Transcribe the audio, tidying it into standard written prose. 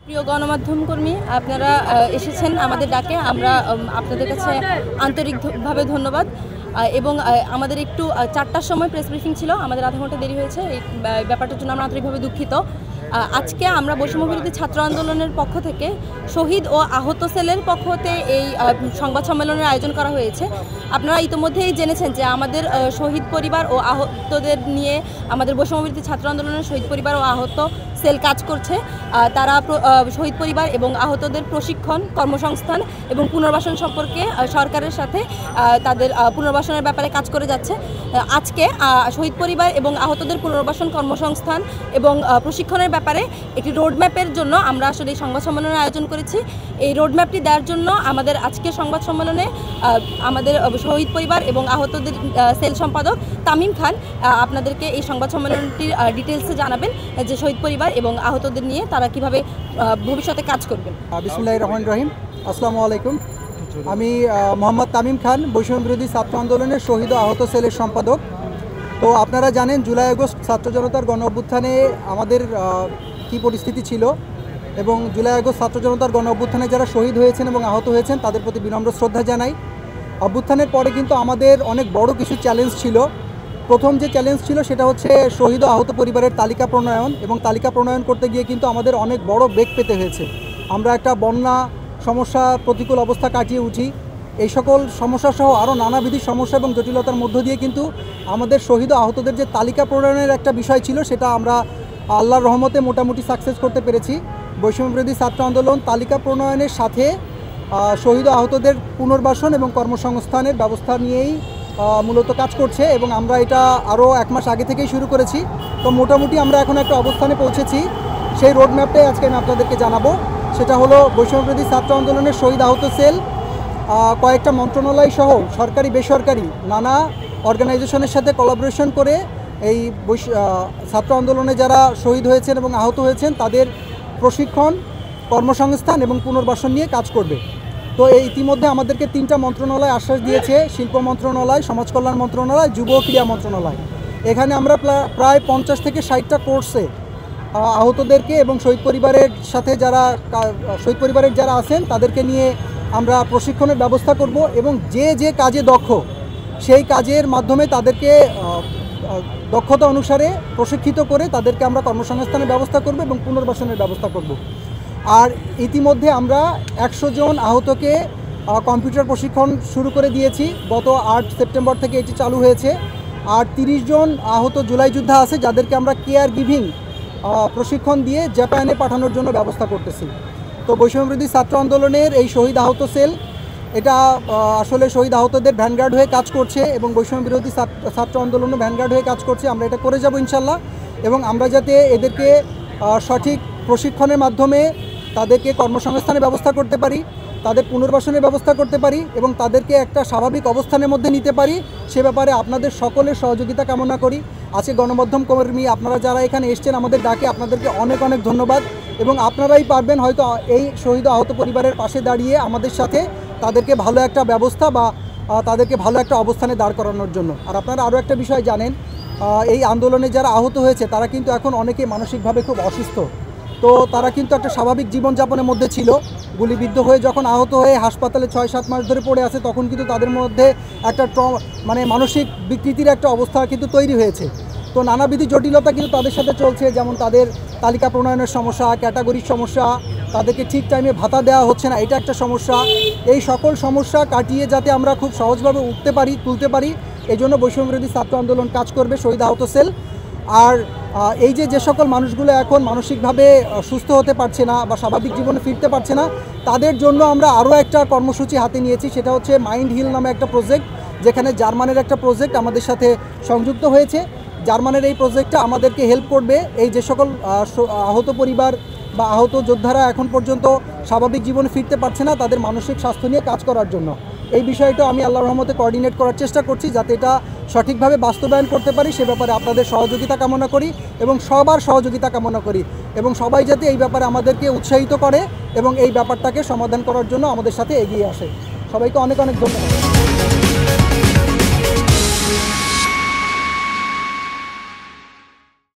প্রিয় গণমাধ্যম কর্মী, আপনারা এসেছেন আমাদের ডাকে। আমরা আপনাদের কাছে আন্তরিকভাবে ধন্যবাদ। এবং আমাদের একটু 4টার সময় প্রেস ব্রিফিং ছিল, আমাদের আধা ঘন্টা দেরি হয়েছে। এই ব্যাপারটার জন্য আমরা আন্তরিকভাবে দুঃখিত। আজকে আমরা বৈষম্যবিরোধী ছাত্র আন্দোলনের পক্ষ থেকে শহীদ ও আহত সেলের পক্ষ হতে এই সংবাদ সম্মেলনের আয়োজন করা হয়েছে। আপনারা ইতিমধ্যেই জেনেছেন যে আমাদের শহীদ পরিবার ও আহতদের নিয়ে আমাদের বৈষম্যবিরোধী ছাত্র আন্দোলনের শহীদ পরিবার ও আহত সেল কাজ করছে। তারা শহীদ পরিবার এবং আহতদের প্রশিক্ষণ, কর্মসংস্থান এবং পুনর্বাসন সম্পর্কে সরকারের সাথে তাদের পুনর্বাসনের ব্যাপারে কাজ করে যাচ্ছে। আজকে শহীদ পরিবার এবং আহতদের পুনর্বাসন, কর্মসংস্থান এবং প্রশিক্ষণের ব্যাপারে একটি রোডম্যাপের জন্য আমরা আসলে এই সংবাদ সম্মেলনের আয়োজন করেছি। এই রোডম্যাপটি দেওয়ার জন্য আমাদের আজকের সংবাদ সম্মেলনে আমাদের শহীদ পরিবার এবং আহতদের সেল সম্পাদক তামিম খান আপনাদেরকে এই সংবাদ সম্মেলনটির ডিটেলসে জানাবেন যে শহীদ পরিবার এবং আহতদের নিয়ে তারা কিভাবে ভবিষ্যতে কাজ করবেন। বিসমিল্লাহির রহমানির রহিম। আসসালামু আলাইকুম। আমি মোহাম্মদ তামিম খান, বৈষম্যবিরোধী ছাত্র আন্দোলনের শহীদ ও আহত সেলের সম্পাদক। তো আপনারা জানেন জুলাই আগস্ট ছাত্র জনতার গণ অভ্যুত্থানে আমাদের কী পরিস্থিতি ছিল, এবং জুলাই আগস্ট ছাত্র জনতার গণ অভ্যুত্থানে যারা শহীদ হয়েছেন এবং আহত হয়েছেন তাদের প্রতি বিনম্র শ্রদ্ধা জানাই। অভ্যুত্থানের পরে কিন্তু আমাদের অনেক বড় কিছু চ্যালেঞ্জ ছিল। প্রথম যে চ্যালেঞ্জ ছিল সেটা হচ্ছে শহীদ ও আহত পরিবারের তালিকা প্রণয়ন, এবং তালিকা প্রণয়ন করতে গিয়ে কিন্তু আমাদের অনেক বড় বেগ পেতে হয়েছে। আমরা একটা বন্যা সমস্যা, প্রতিকূল অবস্থা কাটিয়ে উঠি। এই সকল সমস্যা সহ আরও নানাবিধ সমস্যা এবং জটিলতার মধ্য দিয়ে কিন্তু আমাদের শহীদ ও আহতদের যে তালিকা প্রণয়নের একটা বিষয় ছিল সেটা আমরা আল্লাহর রহমতে মোটামুটি সাকসেস করতে পেরেছি। বৈষম্যবিরোধী ছাত্র আন্দোলন তালিকা প্রণয়নের সাথে শহীদ ও আহতদের পুনর্বাসন এবং কর্মসংস্থানের ব্যবস্থা নিয়েই মূলত কাজ করছে, এবং আমরা এটা আরও 1 মাস আগে থেকেই শুরু করেছি। তো মোটামুটি আমরা এখন একটা অবস্থানে পৌঁছেছি। সেই রোডম্যাপটাই আজকে আমি আপনাদেরকে জানাবো। সেটা হলো বৈষম্যবিরোধী ছাত্র আন্দোলনের শহীদ আহত সেল কয়েকটা মন্ত্রণালয় সহ সরকারি বেসরকারি নানা অর্গানাইজেশনের সাথে কোলাবোরেশন করে এই ছাত্র আন্দোলনে যারা শহীদ হয়েছেন এবং আহত হয়েছেন তাদের প্রশিক্ষণ, কর্মসংস্থান এবং পুনর্বাসন নিয়ে কাজ করবে। তো এই ইতিমধ্যে আমাদেরকে 3টা মন্ত্রণালয় আশ্বাস দিয়েছে: শিল্প মন্ত্রণালয়, সমাজ কল্যাণ মন্ত্রণালয়, যুব ক্রীড়া মন্ত্রণালয়। এখানে আমরা প্রায় 50 থেকে 60টা কোর্সে আহতদেরকে এবং শহীদ পরিবারের সাথে শহীদ পরিবারের যারা আছেন তাদেরকে নিয়ে আমরা প্রশিক্ষণের ব্যবস্থা করব, এবং যে কাজে দক্ষ সেই কাজের মাধ্যমে তাদেরকে দক্ষতা অনুসারে প্রশিক্ষিত করে তাদেরকে আমরা কর্মসংস্থানের ব্যবস্থা করব এবং পুনর্বাসনের ব্যবস্থা করব। আর ইতিমধ্যে আমরা 100 জন আহতকে কম্পিউটার প্রশিক্ষণ শুরু করে দিয়েছি। গত 8 সেপ্টেম্বর থেকে এটি চালু হয়েছে। আর 30 জন আহত জুলাই যোদ্ধা আছে যাদেরকে আমরা কেয়ার গিভিং প্রশিক্ষণ দিয়ে জাপানে পাঠানোর জন্য ব্যবস্থা করতেছি। তো বৈষম্যবিরোধী ছাত্র আন্দোলনের এই শহীদ আহত সেল এটা আসলে শহীদ আহতদের ভ্যানগার্ড হয়ে কাজ করছে, এবং বৈষম্যবিরোধী ছাত্র আন্দোলনও ভ্যানগার্ড হয়ে কাজ করছে। আমরা এটা করে যাব ইনশাল্লাহ, এবং আমরা যাতে এদেরকে সঠিক প্রশিক্ষণের মাধ্যমে তাদেরকে কর্মসংস্থানের ব্যবস্থা করতে পারি, তাদের পুনর্বাসনের ব্যবস্থা করতে পারি এবং তাদেরকে একটা স্বাভাবিক অবস্থানের মধ্যে নিতে পারি, সে ব্যাপারে আপনাদের সকলের সহযোগিতা কামনা করি। আজকে গণমাধ্যম কর্মী আপনারা যারা এখানে এসছেন আমাদের ডাকে, আপনাদেরকে অনেক অনেক ধন্যবাদ, এবং আপনারাই পারবেন হয়তো এই শহীদ আহত পরিবারের পাশে দাঁড়িয়ে আমাদের সাথে তাদেরকে ভালো একটা ব্যবস্থা বা তাদেরকে ভালো একটা অবস্থানে দাঁড় করানোর জন্য। আর আপনারা আরও একটা বিষয় জানেন, এই আন্দোলনে যারা আহত হয়েছে তারা কিন্তু এখন অনেকে মানসিকভাবে খুব অসুস্থ। তো তারা কিন্তু একটা স্বাভাবিক জীবনযাপনের মধ্যে ছিল। গুলিবিদ্ধ হয়ে যখন আহত হয়ে হাসপাতালে 6-7 মাস ধরে পড়ে আছে, তখন কিন্তু তাদের মধ্যে একটা মানসিক বিকৃতির একটা অবস্থা কিন্তু তৈরি হয়েছে। তো নানাবিধ জটিলতা কিন্তু তাদের সাথে চলছে, যেমন তাদের তালিকা প্রণয়নের সমস্যা, ক্যাটাগরির সমস্যা, তাদেরকে ঠিক টাইমে ভাতা দেওয়া হচ্ছে না, এটা একটা সমস্যা। এই সকল সমস্যা কাটিয়ে যাতে আমরা খুব সহজভাবে তুলতে পারি, এই জন্য বৈষম্যবিরোধী ছাত্র আন্দোলন কাজ করবে শহীদ আহত সেল। আর এই যে সকল মানুষগুলো এখন মানসিকভাবে সুস্থ হতে পারছে না বা স্বাভাবিক জীবনে ফিরতে পারছে না, তাদের জন্য আমরা আরও একটা কর্মসূচি হাতে নিয়েছি। সেটা হচ্ছে মাইন্ড হিল নামে একটা প্রজেক্ট, যেখানে জার্মানের একটা প্রজেক্ট আমাদের সাথে সংযুক্ত হয়েছে। জার্মানের এই প্রজেক্টটা আমাদেরকে হেল্প করবে এই যে সকল আহত পরিবার বা আহত যোদ্ধারা এখন পর্যন্ত স্বাভাবিক জীবনে ফিরতে পারছে না, তাদের মানসিক স্বাস্থ্য নিয়ে কাজ করার জন্য। এই বিষয়টা আমি আল্লাহর রহমতে কোঅর্ডিনেট করার চেষ্টা করছি, যাতে এটা সঠিকভাবে বাস্তবায়ন করতে পারি। সে ব্যাপারে আপনাদের সহযোগিতা কামনা করি এবং সবার সহযোগিতা কামনা করি, এবং সবাই যাতে এই ব্যাপারে আমাদেরকে উৎসাহিত করে এবং এই ব্যাপারটাকে সমাধান করার জন্য আমাদের সাথে এগিয়ে আসে। সবাইকে অনেক অনেক ধন্যবাদ।